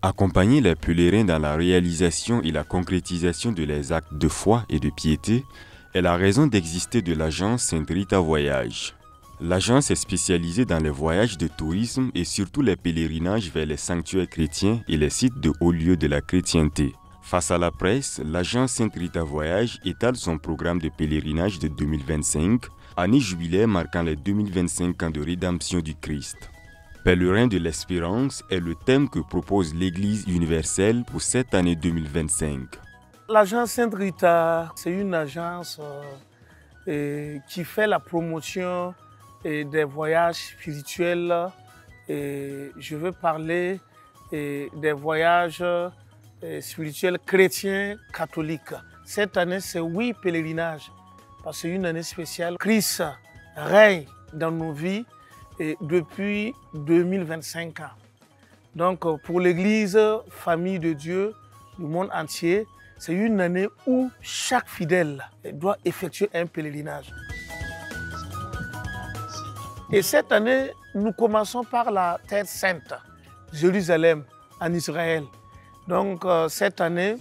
Accompagner les pèlerins dans la réalisation et la concrétisation de leurs actes de foi et de piété est la raison d'exister de l'agence Sainte Rita Voyage. L'agence est spécialisée dans les voyages de tourisme et surtout les pèlerinages vers les sanctuaires chrétiens et les sites de hauts lieux de la chrétienté. Face à la presse, l'agence Sainte Rita Voyage étale son programme de pèlerinage de 2025, année jubilaire marquant les 2025 ans de rédemption du Christ. Pèlerin de l'espérance est le thème que propose l'Église universelle pour cette année 2025. L'agence Sainte Rita, c'est une agence qui fait la promotion des voyages spirituels. Je veux parler des voyages spirituels chrétiens catholiques. Cette année, c'est 8 pèlerinages, parce que c'est une année spéciale. Christ règne dans nos vies depuis 2025 ans. Donc pour l'Église, famille de Dieu, du monde entier, c'est une année où chaque fidèle doit effectuer un pèlerinage. Et cette année, nous commençons par la Terre Sainte, Jérusalem, en Israël. Donc cette année,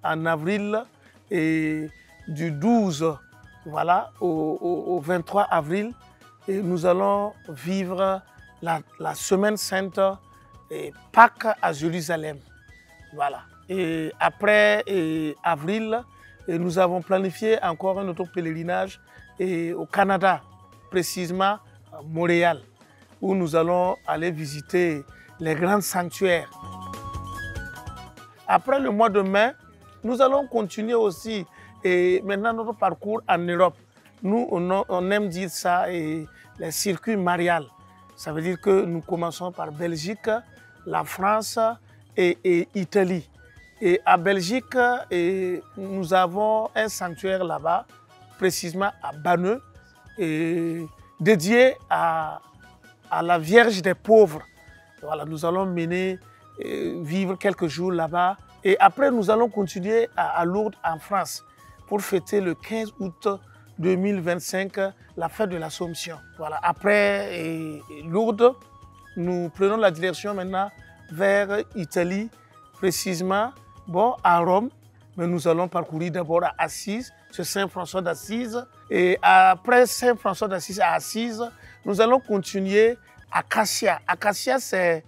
en avril, et du 12 au 23 avril, et nous allons vivre la Semaine Sainte et Pâques à Jérusalem. Voilà. Et après avril, nous avons planifié encore un autre pèlerinage au Canada, précisément à Montréal, où nous allons aller visiter les grands sanctuaires. Après le mois de mai, nous allons continuer aussi maintenant notre parcours en Europe. Nous, on aime dire ça, les circuits mariales. Ça veut dire que nous commençons par Belgique, la France et Italie. Et à Belgique, nous avons un sanctuaire là-bas, précisément à Banneux, dédié à la Vierge des pauvres. Voilà, nous allons vivre quelques jours là-bas. Et après, nous allons continuer à Lourdes, en France, pour fêter le 15 août 2025, la fête de l'Assomption. Voilà. Après Lourdes, nous prenons la direction maintenant vers Italie, précisément à Rome. Mais nous allons parcourir d'abord à Assise, sur Saint-François d'Assise. Et après Saint-François d'Assise à Assise, nous allons continuer à Cassia. Cassia, c'est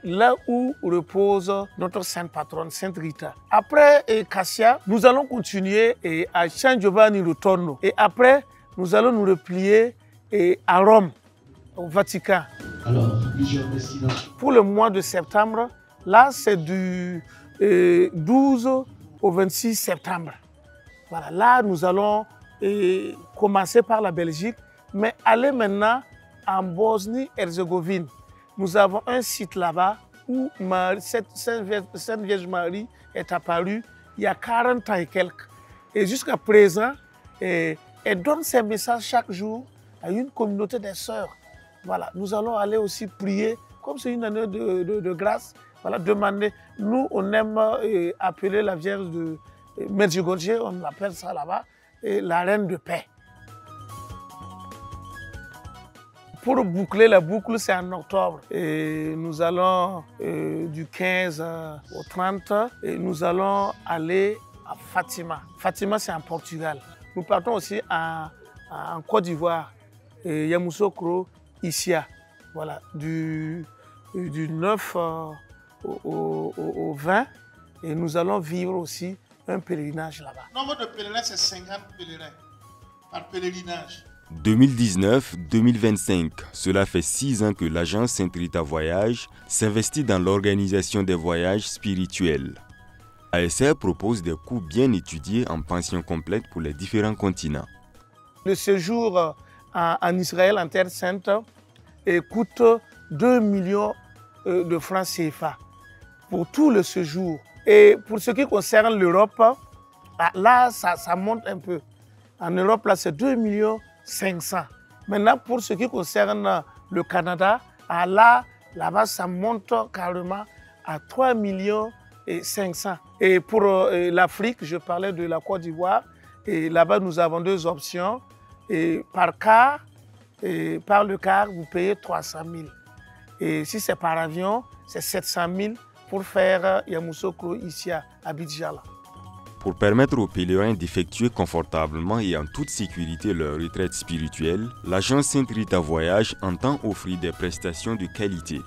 là où repose notre sainte patronne, Sainte Rita. Après Cassia, nous allons continuer à San Giovanni Rotondo. Et après, nous allons nous replier à Rome, au Vatican. Alors, plusieurs destinations. Pour le mois de septembre, là, c'est du 12 au 26 septembre. Voilà, là, nous allons commencer par la Belgique, mais aller maintenant en Bosnie-Herzégovine. Nous avons un site là-bas où Sainte Vierge Marie est apparue il y a 40 ans et quelques. Et jusqu'à présent, elle donne ses messages chaque jour à une communauté des sœurs. Voilà, nous allons aller aussi prier, comme c'est une année de grâce, voilà, demander. Nous, on aime appeler la Vierge de Medjugorje, on l'appelle ça là-bas, la reine de paix. Pour boucler la boucle, c'est en octobre. Et nous allons du 15 au 30, et nous allons aller à Fatima. Fatima, c'est en Portugal. Nous partons aussi en Côte d'Ivoire, Yamoussoukro, Issia. Voilà, du 9 au 20. Et nous allons vivre aussi un pèlerinage là-bas. Le nombre de pèlerins, c'est 50 pèlerins par pèlerinage. 2019-2025, cela fait 6 ans que l'agence Sainte Rita Voyage s'investit dans l'organisation des voyages spirituels. ASR propose des coûts bien étudiés en pension complète pour les différents continents. Le séjour en Israël, en Terre Sainte, coûte 2 millions de francs CFA pour tout le séjour. Et pour ce qui concerne l'Europe, là, ça monte un peu. En Europe, là, c'est 2 millions 500. Maintenant, pour ce qui concerne le Canada, là-bas, ça monte carrément à 3 millions et 500. Et pour l'Afrique, je parlais de la Côte d'Ivoire, et là-bas, nous avons 2 options. Et par le car, vous payez 300 000. Et si c'est par avion, c'est 700 000 pour faire Yamoussoukro ici à Abidjan. Pour permettre aux pèlerins d'effectuer confortablement et en toute sécurité leur retraite spirituelle, l'agence Sainte Rita Voyage entend offrir des prestations de qualité.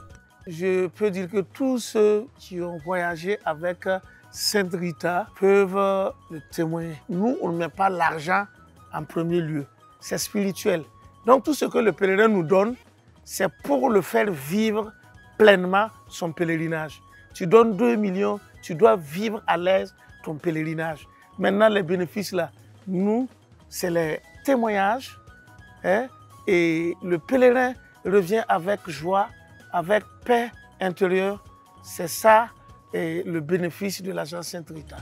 Je peux dire que tous ceux qui ont voyagé avec Sainte Rita peuvent le témoigner. Nous, on ne met pas l'argent en premier lieu. C'est spirituel. Donc tout ce que le pèlerin nous donne, c'est pour le faire vivre pleinement son pèlerinage. Tu donnes 2 millions, tu dois vivre à l'aise ton pèlerinage. Maintenant, les bénéfices là, nous, c'est les témoignages, hein, et le pèlerin revient avec joie, avec paix intérieure. C'est ça et le bénéfice de l'agence Sainte Rita.